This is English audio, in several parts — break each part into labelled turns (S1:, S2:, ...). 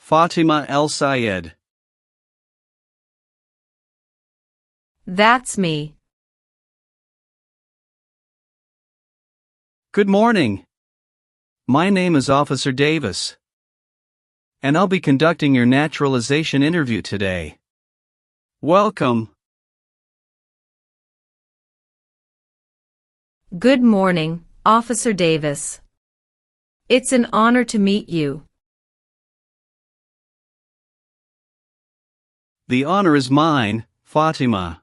S1: Fatima El Sayed.
S2: That's me.
S1: Good morning. My name is Officer Davis, and I'll be conducting your naturalization interview today. Welcome.
S2: Good morning, Officer Davis. It's an honor to meet you.
S1: The honor is mine, Fatima.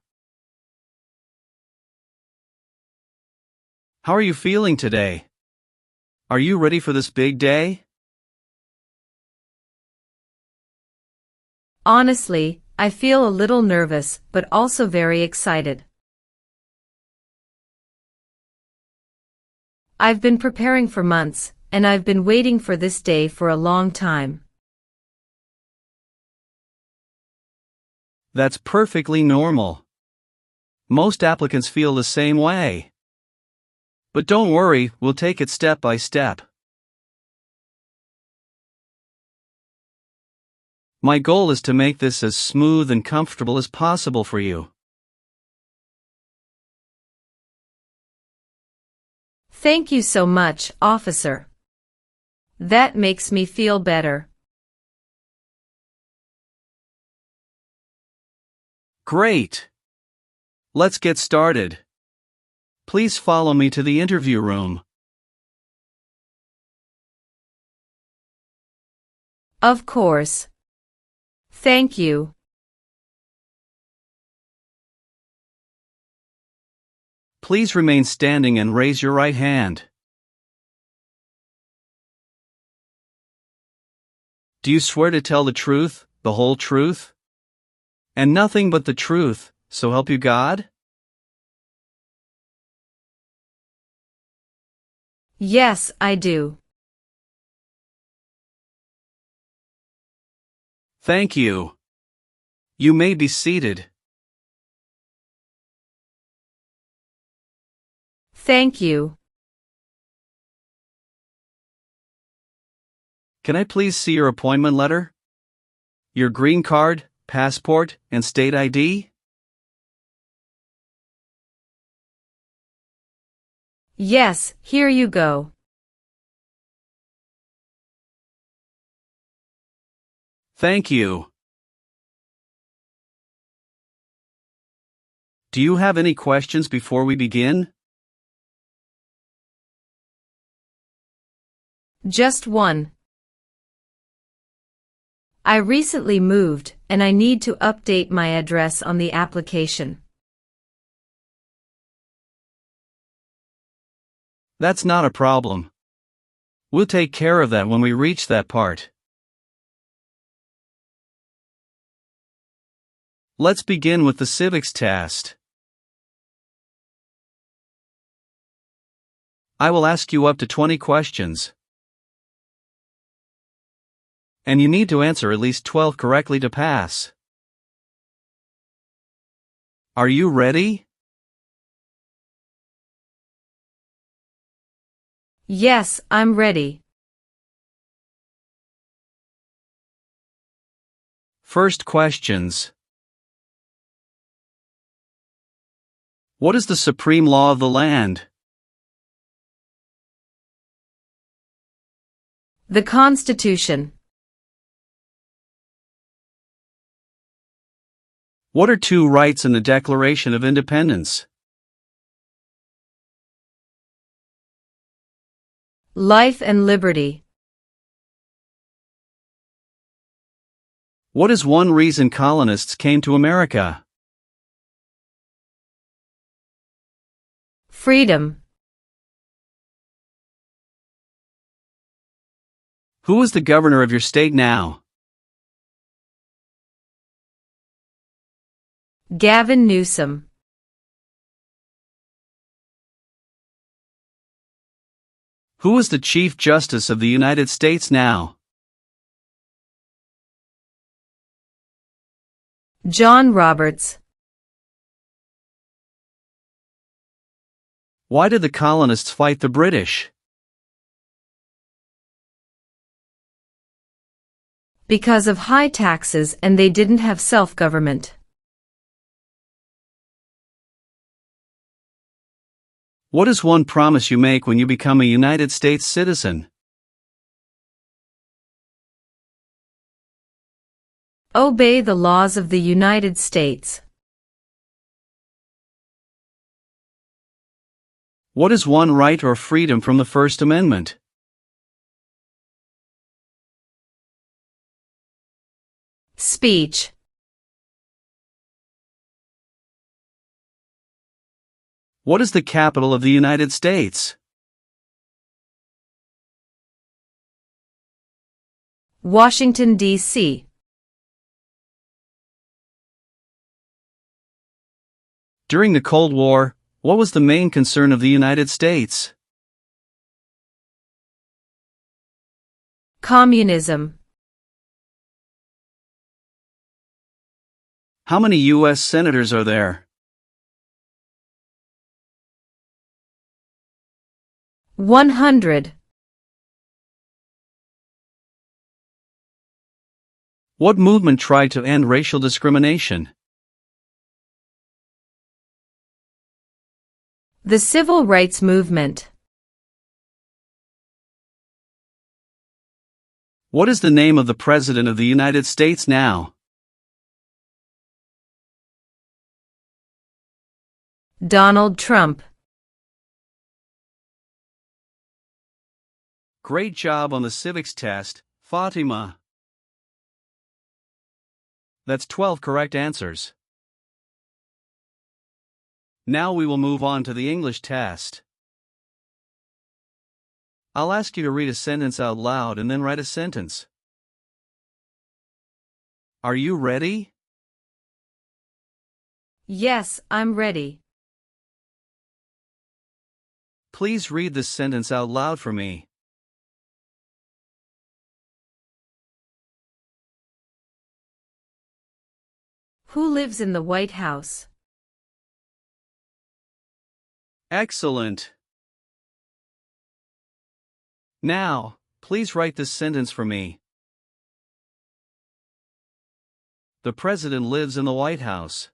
S1: How are you feeling today? Are you ready for this big day?
S2: Honestly, I feel a little nervous, but also very excited. I've been preparing for months, and I've been waiting for this day for a long time.
S1: That's perfectly normal. Most applicants feel the same way. But don't worry, we'll take it step by step. My goal is to make this as smooth and comfortable as possible for you.
S2: Thank you so much, officer. That makes me feel better.
S1: Great! Let's get started. Please follow me to the interview room.
S2: Of course. Thank you.
S1: Please remain standing and raise your right hand. Do you swear to tell the truth, the whole truth, and nothing but the truth, so help you God?
S2: Yes, I do.
S1: Thank you. You may be seated.
S2: Thank you.
S1: Can I please see your appointment letter? Your green card, passport, and state ID?
S2: Yes, here you go.
S1: Thank you. Do you have any questions before we begin?
S2: Just one. I recently moved, and I need to update my address on the application.
S1: That's not a problem. We'll take care of that when we reach that part. Let's begin with the civics test. I will ask you up to 20 questions, and you need to answer at least 12 correctly to pass. Are you ready?
S2: Yes, I'm ready.
S1: First questions. What is the supreme law of the land?
S2: The Constitution.
S1: What are two rights in the Declaration of Independence?
S2: Life and liberty.
S1: What is one reason colonists came to America?
S2: Freedom.
S1: Who is the governor of your state now?
S2: Gavin Newsom.
S1: Who is the Chief Justice of the United States now?
S2: John Roberts.
S1: Why did the colonists fight the British?
S2: Because of high taxes and they didn't have self-government.
S1: What is one promise you make when you become a United States citizen?
S2: Obey the laws of the United States.
S1: What is one right or freedom from the First Amendment?
S2: Speech.
S1: What is the capital of the United States?
S2: Washington, D.C.
S1: During the Cold War, what was the main concern of the United States?
S2: Communism.
S1: How many U.S. senators are there?
S2: 100.
S1: What movement tried to end racial discrimination?
S2: The Civil Rights Movement.
S1: What is the name of the President of the United States now?
S2: Donald Trump.
S1: Great job on the civics test, Fatima. That's 12 correct answers. Now we will move on to the English test. I'll ask you to read a sentence out loud and then write a sentence. Are you ready?
S2: Yes, I'm ready.
S1: Please read this sentence out loud for me.
S2: Who lives in the White House?
S1: Excellent. Now, please write this sentence for me. The President lives in the White House.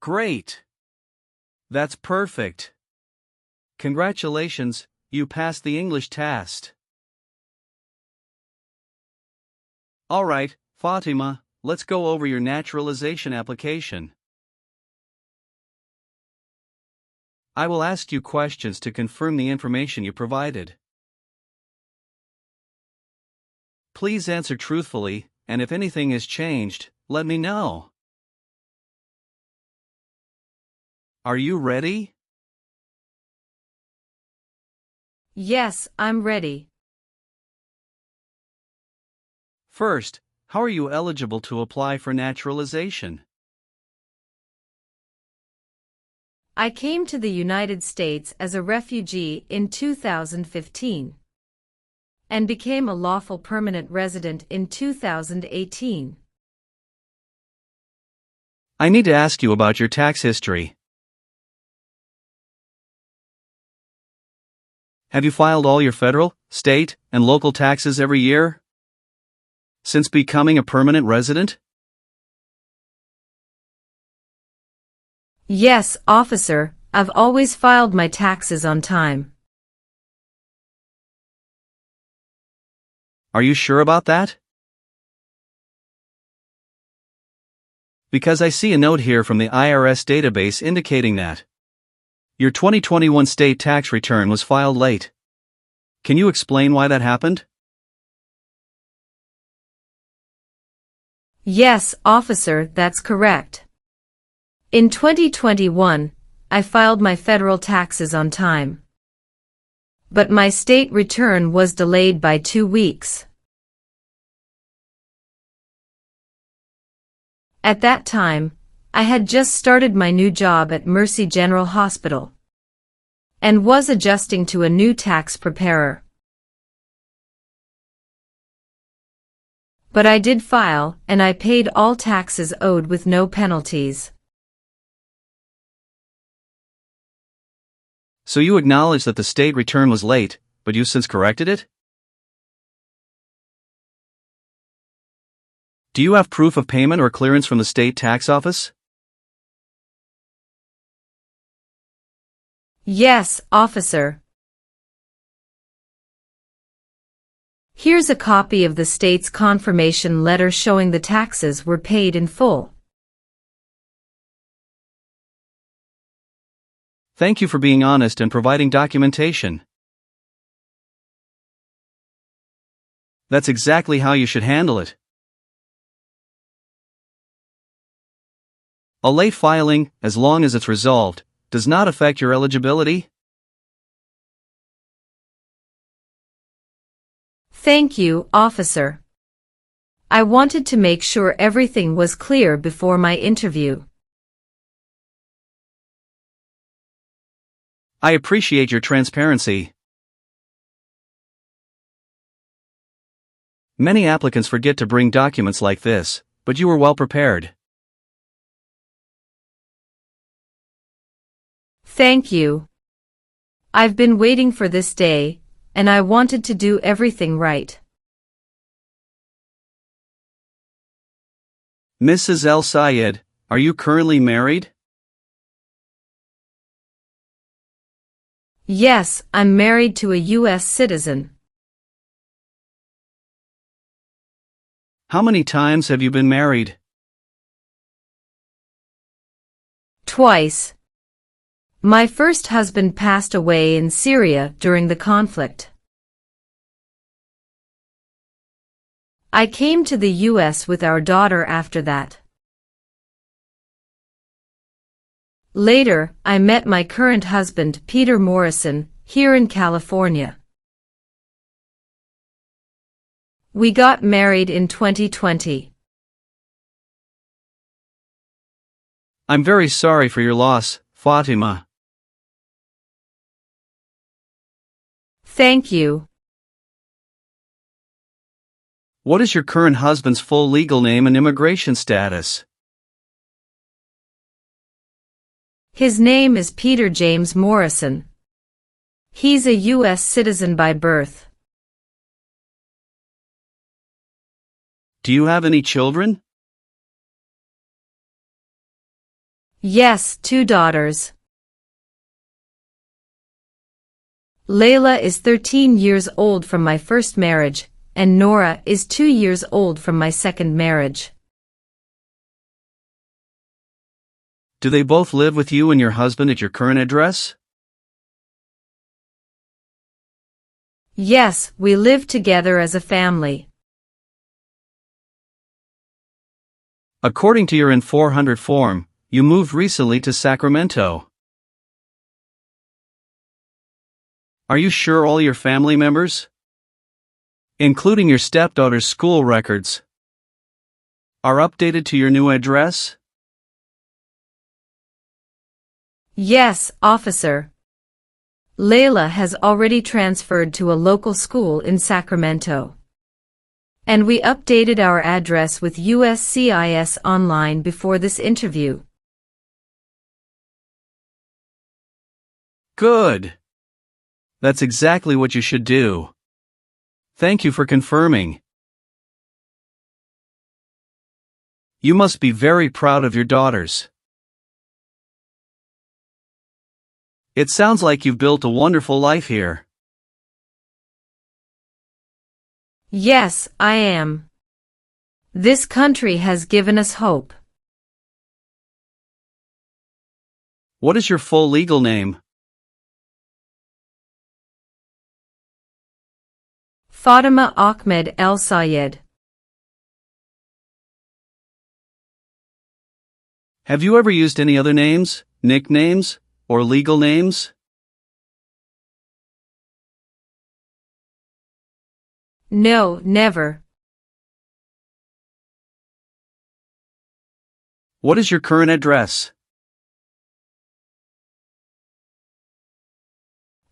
S1: Great! That's perfect. Congratulations, you passed the English test. Alright, Fatima, let's go over your naturalization application. I will ask you questions to confirm the information you provided. Please answer truthfully, and if anything has changed, let me know. Are you ready?
S2: Yes, I'm ready.
S1: First, how are you eligible to apply for naturalization?
S2: I came to the United States as a refugee in 2015 and became a lawful permanent resident in 2018.
S1: I need to ask you about your tax history. Have you filed all your federal, state, and local taxes every year since becoming a permanent resident?
S2: Yes, officer, I've always filed my taxes on time.
S1: Are you sure about that? Because I see a note here from the IRS database indicating that your 2021 state tax return was filed late. Can you explain why that happened?
S2: Yes, officer, that's correct. In 2021, I filed my federal taxes on time. But my state return was delayed by 2 weeks. At that time, I had just started my new job at Mercy General Hospital and was adjusting to a new tax preparer. But I did file, and I paid all taxes owed with no penalties.
S1: So you acknowledge that the state return was late, but you've since corrected it? Do you have proof of payment or clearance from the state tax office?
S2: Yes, officer. Here's a copy of the state's confirmation letter showing the taxes were paid in full.
S1: Thank you for being honest and providing documentation. That's exactly how you should handle it. A late filing, as long as it's resolved, does not affect your eligibility.
S2: Thank you, officer. I wanted to make sure everything was clear before my interview.
S1: I appreciate your transparency. Many applicants forget to bring documents like this, but you were well prepared.
S2: Thank you. I've been waiting for this day, and I wanted to do everything right.
S1: Mrs. El Sayed, are you currently married?
S2: Yes, I'm married to a U.S. citizen.
S1: How many times have you been married?
S2: Twice. My first husband passed away in Syria during the conflict. I came to the U.S. with our daughter after that. Later, I met my current husband, Peter Morrison, here in California. We got married in 2020.
S1: I'm very sorry for your loss, Fatima.
S2: Thank you.
S1: What is your current husband's full legal name and immigration status?
S2: His name is Peter James Morrison. He's a U.S. citizen by birth.
S1: Do you have any children?
S2: Yes, 2 daughters. Layla is 13 years old from my first marriage, and Nora is 2 years old from my second marriage.
S1: Do they both live with you and your husband at your current address?
S2: Yes, we live together as a family.
S1: According to your N-400 form, you moved recently to Sacramento. Are you sure all your family members, including your stepdaughter's school records, are updated to your new address?
S2: Yes, officer. Layla has already transferred to a local school in Sacramento. And we updated our address with USCIS online before this interview.
S1: Good. That's exactly what you should do. Thank you for confirming. You must be very proud of your daughters. It sounds like you've built a wonderful life here.
S2: Yes, I am. This country has given us hope.
S1: What is your full legal name?
S2: Fatima Ahmed El Sayed.
S1: Have you ever used any other names, nicknames, or legal names?
S2: No, never.
S1: What is your current address?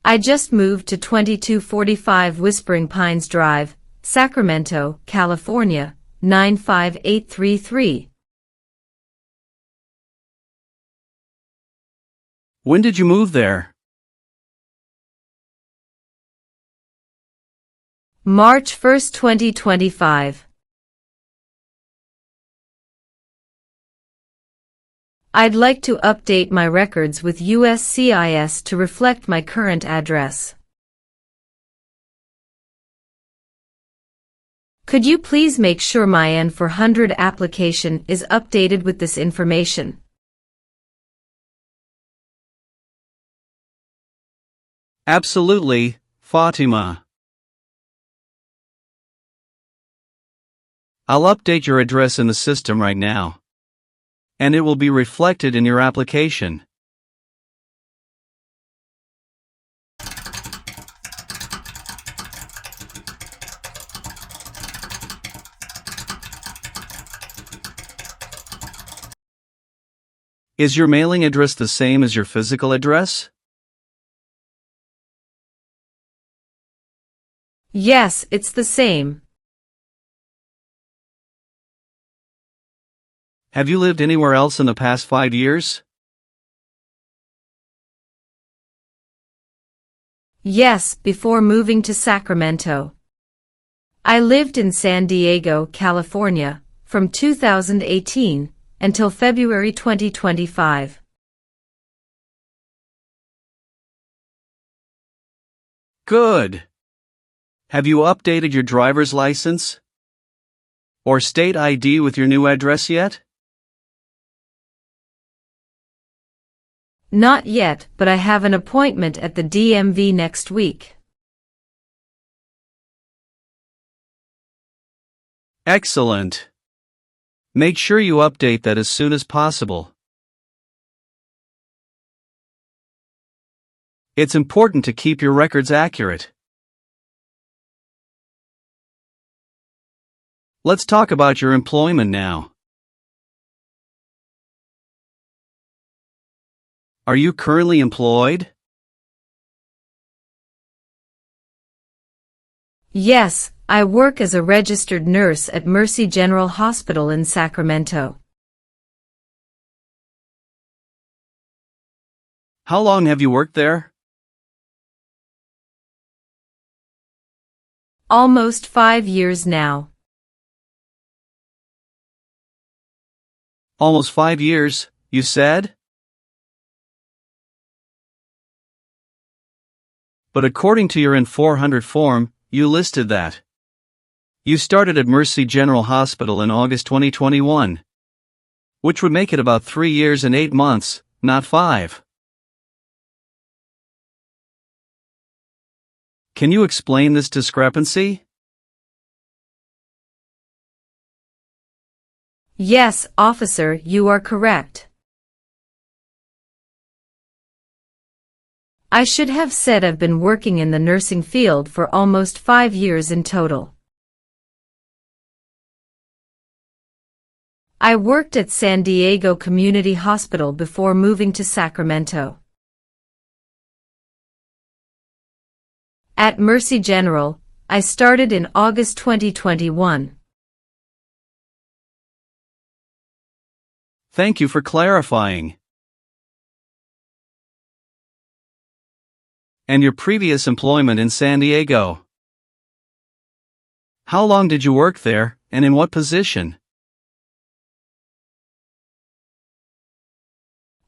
S2: I just moved to 2245 Whispering Pines Drive, Sacramento, California, 95833.
S1: When did you move there?
S2: March 1, 2025. I'd like to update my records with USCIS to reflect my current address. Could you please make sure my N-400 application is updated with this information?
S1: Absolutely, Fatima. I'll update your address in the system right now, and it will be reflected in your application. Is your mailing address the same as your physical address?
S2: Yes, it's the same.
S1: Have you lived anywhere else in the past 5 years?
S2: Yes, before moving to Sacramento. I lived in San Diego, California, from 2018 until February 2025.
S1: Good. Have you updated your driver's license or state ID with your new address yet?
S2: Not yet, but I have an appointment at the DMV next week.
S1: Excellent. Make sure you update that as soon as possible. It's important to keep your records accurate. Let's talk about your employment now. Are you currently employed?
S2: Yes, I work as a registered nurse at Mercy General Hospital in Sacramento.
S1: How long have you worked there?
S2: Almost 5 years now.
S1: Almost 5 years, you said? But according to your N-400 form, you listed that you started at Mercy General Hospital in August 2021, which would make it about 3 years and 8 months, not 5. Can you explain this discrepancy?
S2: Yes, officer, you are correct. I should have said I've been working in the nursing field for almost 5 years in total. I worked at San Diego Community Hospital before moving to Sacramento. At Mercy General, I started in August 2021.
S1: Thank you for clarifying. And your previous employment in San Diego? How long did you work there, and in what position?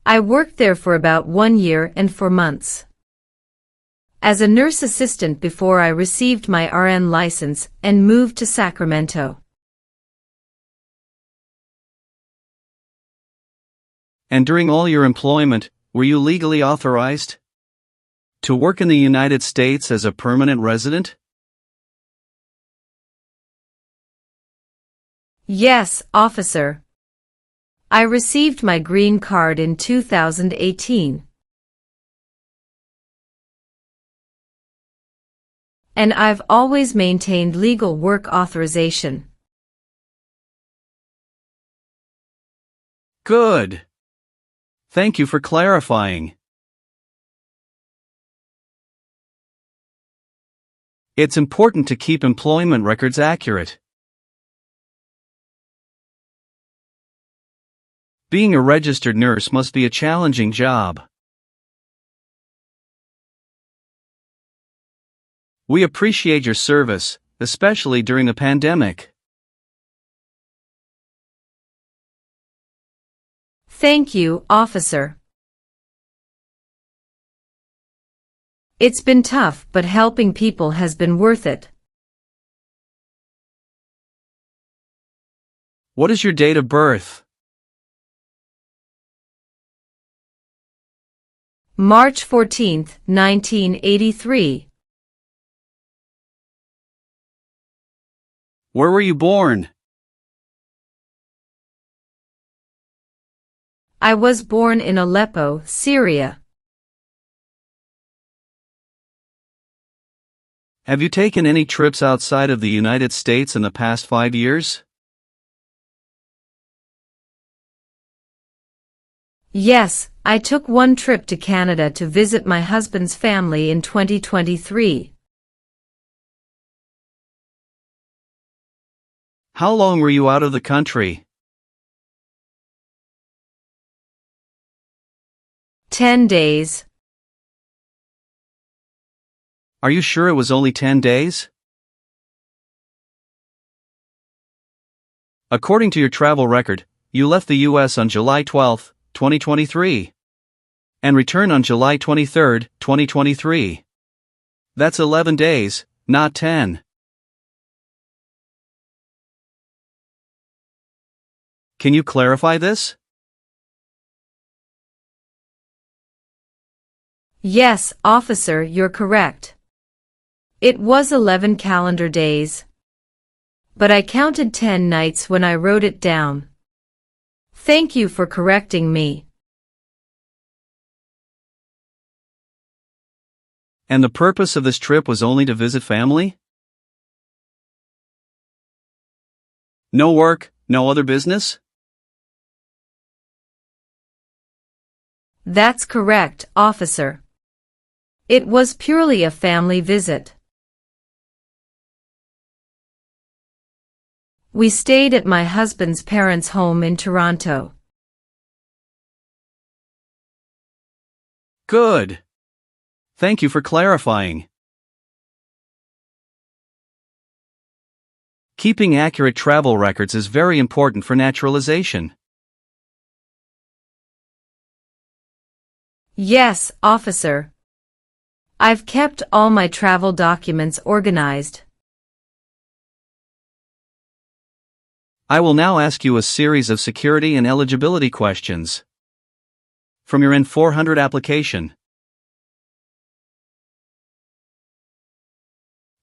S2: I worked there for about 1 year and 4 months. As a nurse assistant before I received my RN license and moved to Sacramento.
S1: And during all your employment, were you legally authorized to work in the United States as a permanent resident?
S2: Yes, officer. I received my green card in 2018. And I've always maintained legal work authorization.
S1: Good. Thank you for clarifying. It's important to keep employment records accurate. Being a registered nurse must be a challenging job. We appreciate your service, especially during the pandemic.
S2: Thank you, officer. It's been tough, but helping people has been worth it.
S1: What is your date of birth?
S2: March 14, 1983.
S1: Where were you born?
S2: I was born in Aleppo, Syria.
S1: Have you taken any trips outside of the United States in the past 5 years?
S2: Yes, I took one trip to Canada to visit my husband's family in 2023.
S1: How long were you out of the country?
S2: 10 days.
S1: Are you sure it was only 10 days? According to your travel record, you left the U.S. on July 12, 2023, and returned on July 23, 2023. That's 11 days, not 10. Can you clarify this?
S2: Yes, officer, you're correct. It was 11 calendar days. But I counted 10 nights when I wrote it down. Thank you for correcting me.
S1: And the purpose of this trip was only to visit family? No work, no other business?
S2: That's correct, officer. It was purely a family visit. We stayed at my husband's parents' home in Toronto.
S1: Good. Thank you for clarifying. Keeping accurate travel records is very important for naturalization.
S2: Yes, officer. I've kept all my travel documents organized.
S1: I will now ask you a series of security and eligibility questions from your N-400 application.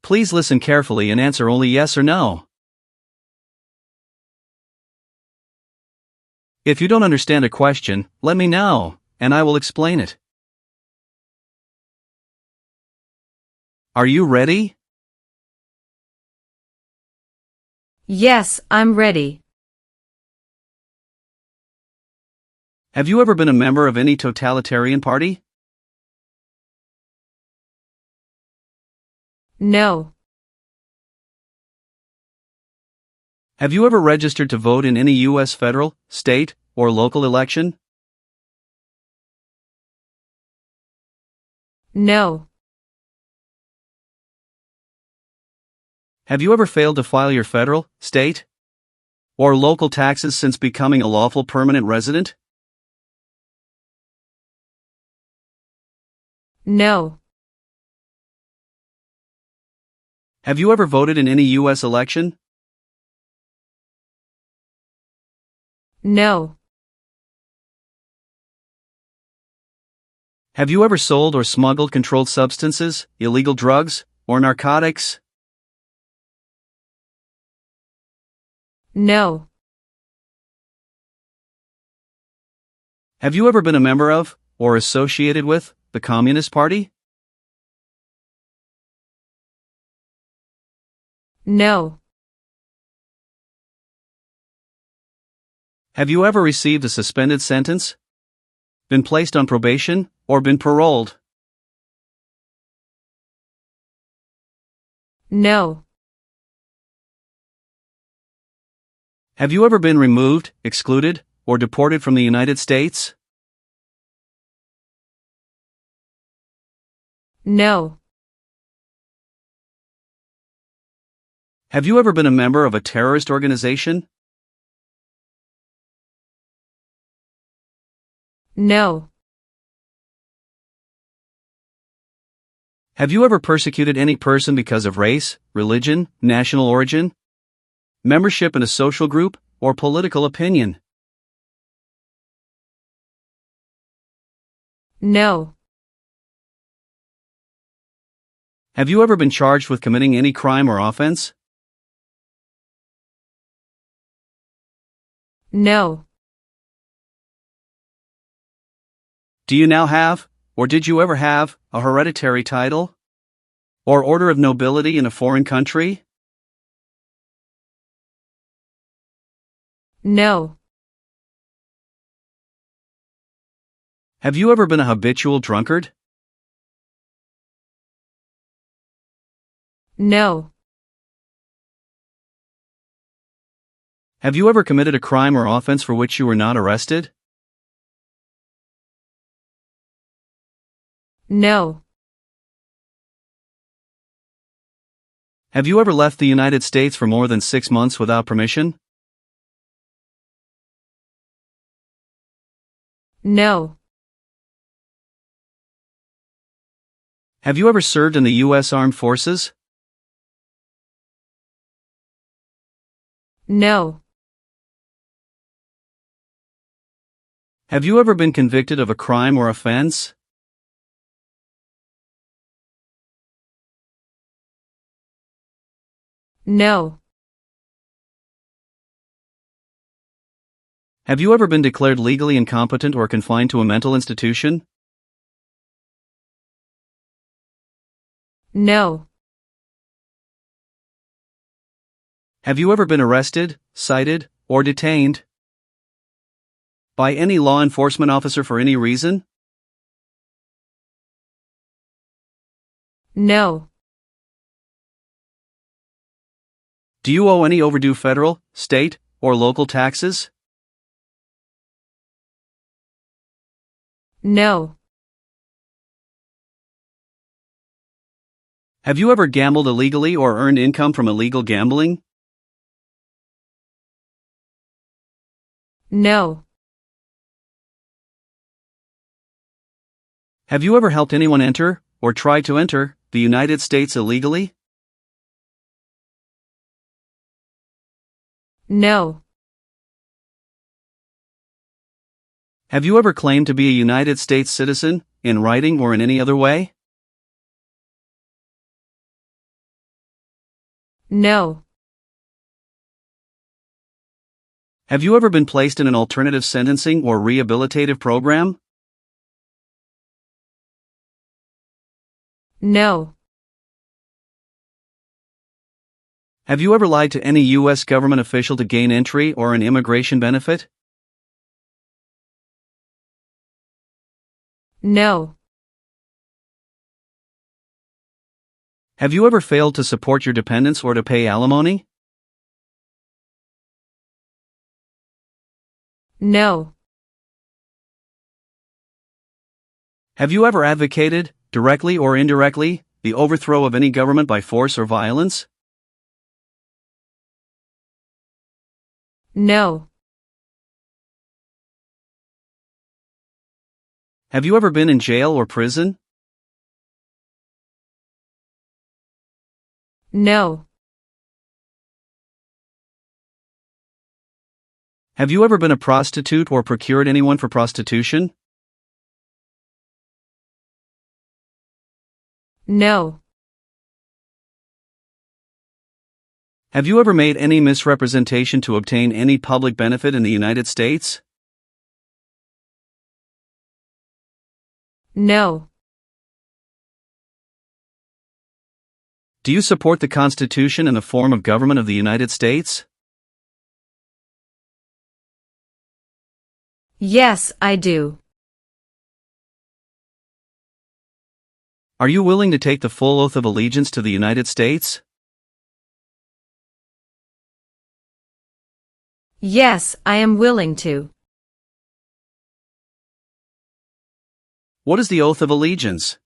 S1: Please listen carefully and answer only yes or no. If you don't understand a question, let me know, and I will explain it. Are you ready?
S2: Yes, I'm ready.
S1: Have you ever been a member of any totalitarian party?
S2: No.
S1: Have you ever registered to vote in any U.S. federal, state, or local election?
S2: No.
S1: Have you ever failed to file your federal, state, or local taxes since becoming a lawful permanent resident?
S2: No.
S1: Have you ever voted in any U.S. election?
S2: No.
S1: Have you ever sold or smuggled controlled substances, illegal drugs, or narcotics?
S2: No.
S1: Have you ever been a member of, or associated with, the Communist Party?
S2: No.
S1: Have you ever received a suspended sentence, been placed on probation, or been paroled?
S2: No.
S1: Have you ever been removed, excluded, or deported from the United States?
S2: No.
S1: Have you ever been a member of a terrorist organization?
S2: No.
S1: Have you ever persecuted any person because of race, religion, national origin, membership in a social group, or political opinion?
S2: No.
S1: Have you ever been charged with committing any crime or offense?
S2: No.
S1: Do you now have, or did you ever have, a hereditary title or order of nobility in a foreign country?
S2: No.
S1: Have you ever been a habitual drunkard?
S2: No.
S1: Have you ever committed a crime or offense for which you were not arrested?
S2: No.
S1: Have you ever left the United States for more than 6 months without permission?
S2: No.
S1: Have you ever served in the U.S. Armed Forces?
S2: No.
S1: Have you ever been convicted of a crime or offense?
S2: No.
S1: Have you ever been declared legally incompetent or confined to a mental institution?
S2: No.
S1: Have you ever been arrested, cited, or detained by any law enforcement officer for any reason?
S2: No.
S1: Do you owe any overdue federal, state, or local taxes?
S2: No.
S1: Have you ever gambled illegally or earned income from illegal gambling?
S2: No.
S1: Have you ever helped anyone enter, or try to enter, the United States illegally?
S2: No.
S1: Have you ever claimed to be a United States citizen, in writing or in any other way?
S2: No.
S1: Have you ever been placed in an alternative sentencing or rehabilitative program?
S2: No.
S1: Have you ever lied to any U.S. government official to gain entry or an immigration benefit?
S2: No.
S1: Have you ever failed to support your dependents or to pay alimony?
S2: No.
S1: Have you ever advocated, directly or indirectly, the overthrow of any government by force or violence?
S2: No.
S1: Have you ever been in jail or prison?
S2: No.
S1: Have you ever been a prostitute or procured anyone for prostitution?
S2: No.
S1: Have you ever made any misrepresentation to obtain any public benefit in the United States?
S2: No.
S1: Do you support the Constitution and the form of government of the United States?
S2: Yes, I do.
S1: Are you willing to take the full oath of allegiance to the United States?
S2: Yes, I am willing to.
S1: What is the oath of allegiance?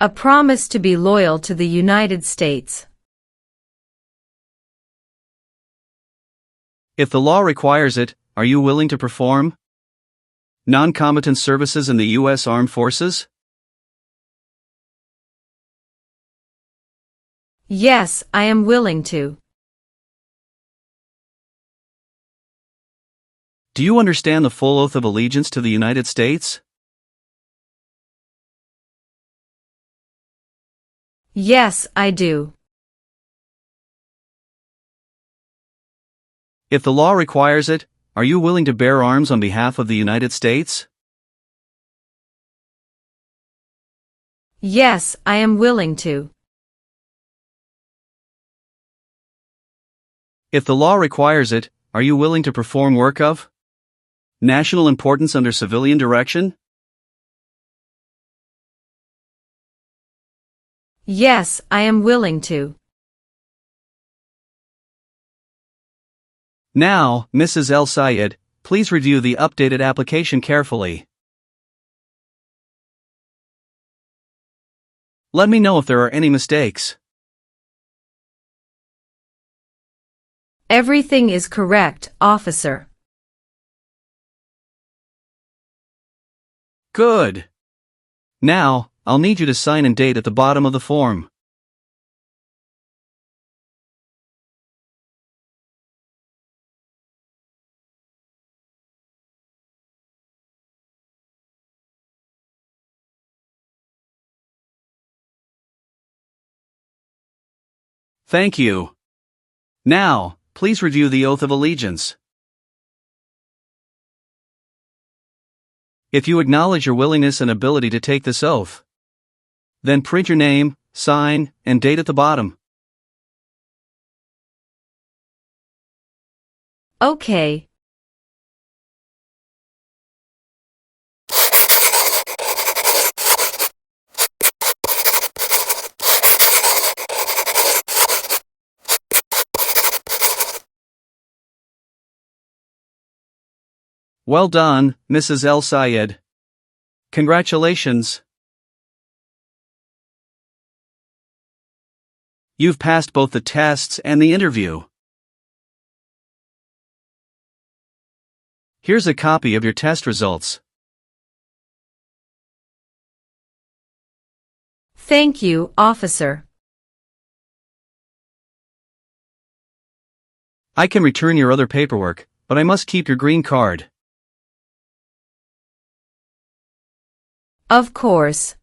S2: A promise to be loyal to the United States.
S1: If the law requires it, are you willing to perform non-combatant services in the U.S. Armed Forces?
S2: Yes, I am willing to.
S1: Do you understand the full oath of allegiance to the United States?
S2: Yes, I do.
S1: If the law requires it, are you willing to bear arms on behalf of the United States?
S2: Yes, I am willing to.
S1: If the law requires it, are you willing to perform work of national importance under civilian direction?
S2: Yes, I am willing to.
S1: Now, Mrs. El Sayed, please review the updated application carefully. Let me know if there are any mistakes.
S2: Everything is correct, officer.
S1: Good. Now, I'll need you to sign and date at the bottom of the form. Thank you. Now, please review the oath of allegiance. If you acknowledge your willingness and ability to take this oath, then print your name, sign, and date at the bottom.
S2: Okay.
S1: Well done, Mrs. El Sayed. Congratulations. You've passed both the tests and the interview. Here's a copy of your test results.
S2: Thank you, officer.
S1: I can return your other paperwork, but I must keep your green card.
S2: Of course.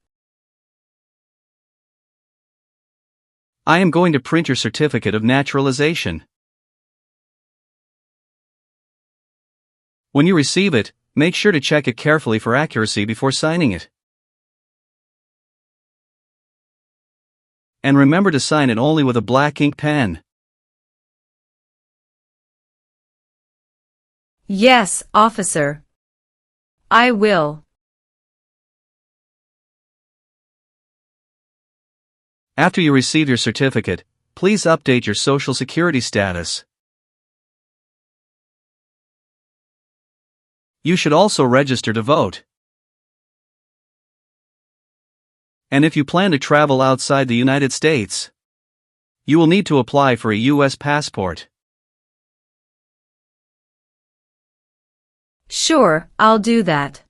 S1: I am going to print your certificate of naturalization. When you receive it, make sure to check it carefully for accuracy before signing it. And remember to sign it only with a black ink pen.
S2: Yes, officer. I will.
S1: After you receive your certificate, please update your Social Security status. You should also register to vote. And if you plan to travel outside the United States, you will need to apply for a U.S. passport.
S2: Sure, I'll do that.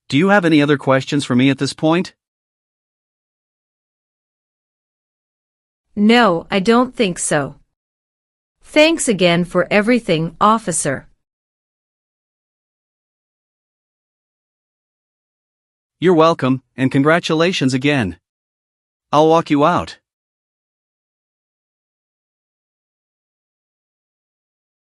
S1: Do you have any other questions for me at this point?
S2: No, I don't think so. Thanks again for everything, officer.
S1: You're welcome, and congratulations again. I'll walk you out.